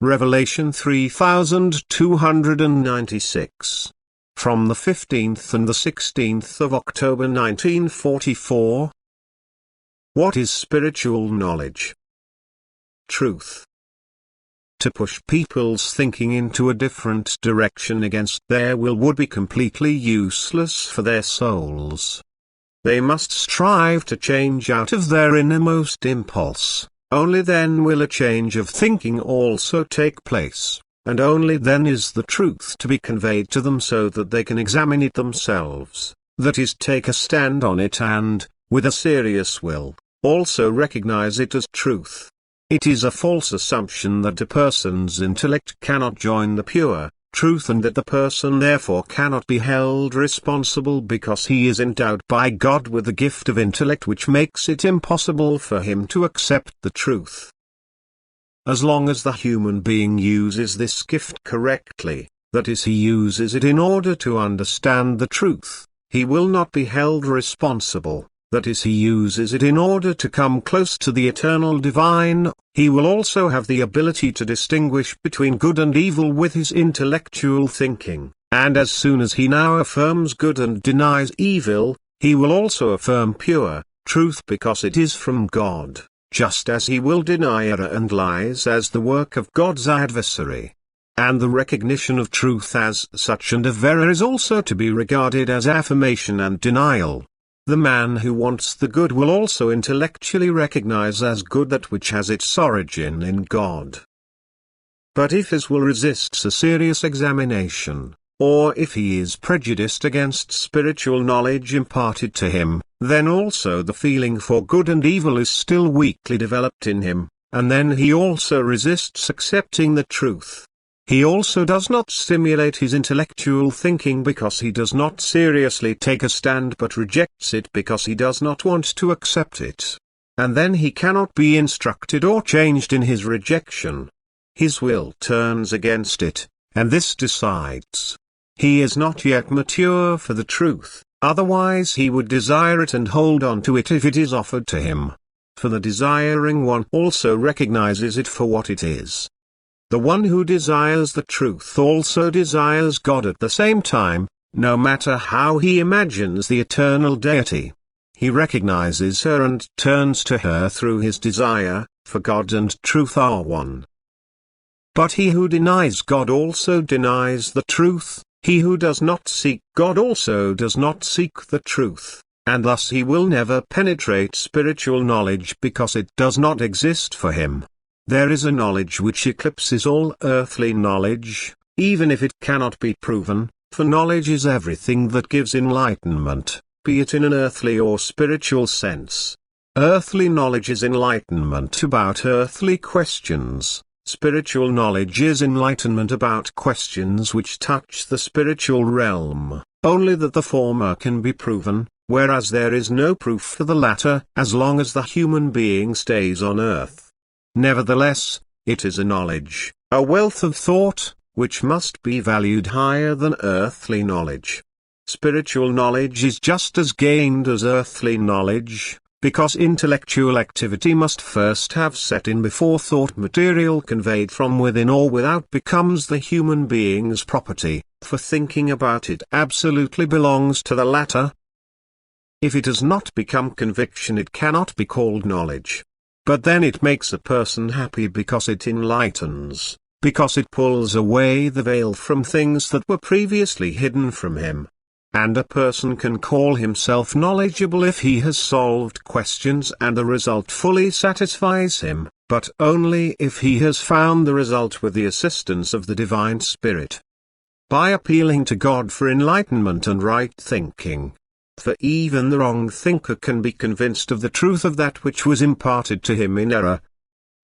Revelation 3296. From the 15th and the 16th of October 1944. What is spiritual knowledge? Truth. To push people's thinking into a different direction against their will would be completely useless for their souls. They must strive to change out of their innermost impulse. Only then will a change of thinking also take place, and only then is the truth to be conveyed to them so that they can examine it themselves, that is, take a stand on it and, with a serious will, also recognize it as truth. It is a false assumption that a person's intellect cannot join the pure truth and that the person therefore cannot be held responsible because he is endowed by God with the gift of intellect which makes it impossible for him to accept the truth. As long as the human being uses this gift correctly, that is, he uses it in order to understand the truth, he will not be held responsible. That is, he uses it in order to come close to the eternal divine, he will also have the ability to distinguish between good and evil with his intellectual thinking, and as soon as he now affirms good and denies evil, he will also affirm pure truth because it is from God, just as he will deny error and lies as the work of God's adversary. And the recognition of truth as such and of error is also to be regarded as affirmation and denial. The man who wants the good will also intellectually recognize as good that which has its origin in God. But if his will resists a serious examination, or if he is prejudiced against spiritual knowledge imparted to him, then also the feeling for good and evil is still weakly developed in him, and then he also resists accepting the truth. He also does not stimulate his intellectual thinking because he does not seriously take a stand but rejects it because he does not want to accept it. And then he cannot be instructed or changed in his rejection. His will turns against it, and this decides. He is not yet mature for the truth, otherwise he would desire it and hold on to it if it is offered to him. For the desiring one also recognizes it for what it is. The one who desires the truth also desires God at the same time, no matter how he imagines the eternal deity. He recognizes her and turns to her through his desire, for God and truth are one. But he who denies God also denies the truth, he who does not seek God also does not seek the truth, and thus he will never penetrate spiritual knowledge because it does not exist for him. There is a knowledge which eclipses all earthly knowledge, even if it cannot be proven, for knowledge is everything that gives enlightenment, be it in an earthly or spiritual sense. Earthly knowledge is enlightenment about earthly questions, spiritual knowledge is enlightenment about questions which touch the spiritual realm, only that the former can be proven, whereas there is no proof for the latter as long as the human being stays on earth. Nevertheless, it is a knowledge, a wealth of thought, which must be valued higher than earthly knowledge. Spiritual knowledge is just as gained as earthly knowledge, because intellectual activity must first have set in before thought material conveyed from within or without becomes the human being's property, for thinking about it absolutely belongs to the latter. If it has not become conviction it cannot be called knowledge. But then it makes a person happy because it enlightens, because it pulls away the veil from things that were previously hidden from him. And a person can call himself knowledgeable if he has solved questions and the result fully satisfies him, but only if he has found the result with the assistance of the Divine Spirit. By appealing to God for enlightenment and right thinking. For even the wrong thinker can be convinced of the truth of that which was imparted to him in error.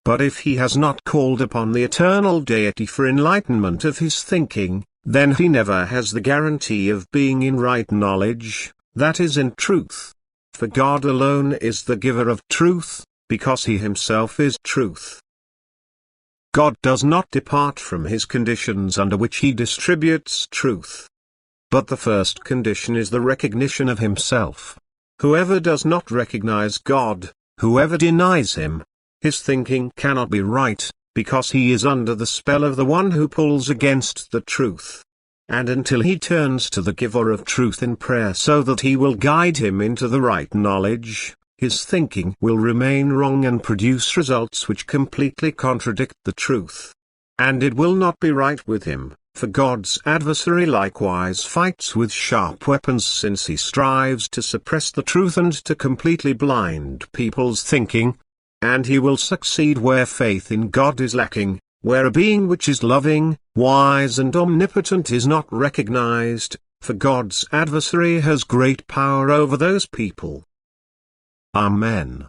But if he has not called upon the eternal deity for enlightenment of his thinking, then he never has the guarantee of being in right knowledge, that is in truth. For God alone is the giver of truth, because he himself is truth. God does not depart from his conditions under which he distributes truth. But the first condition is the recognition of himself. Whoever does not recognize God, whoever denies him, his thinking cannot be right, because he is under the spell of the one who pulls against the truth. And until he turns to the giver of truth in prayer so that he will guide him into the right knowledge, his thinking will remain wrong and produce results which completely contradict the truth. And it will not be right with him, for God's adversary likewise fights with sharp weapons, since he strives to suppress the truth and to completely blind people's thinking. And he will succeed where faith in God is lacking, where a being which is loving, wise and omnipotent is not recognized, for God's adversary has great power over those people. Amen.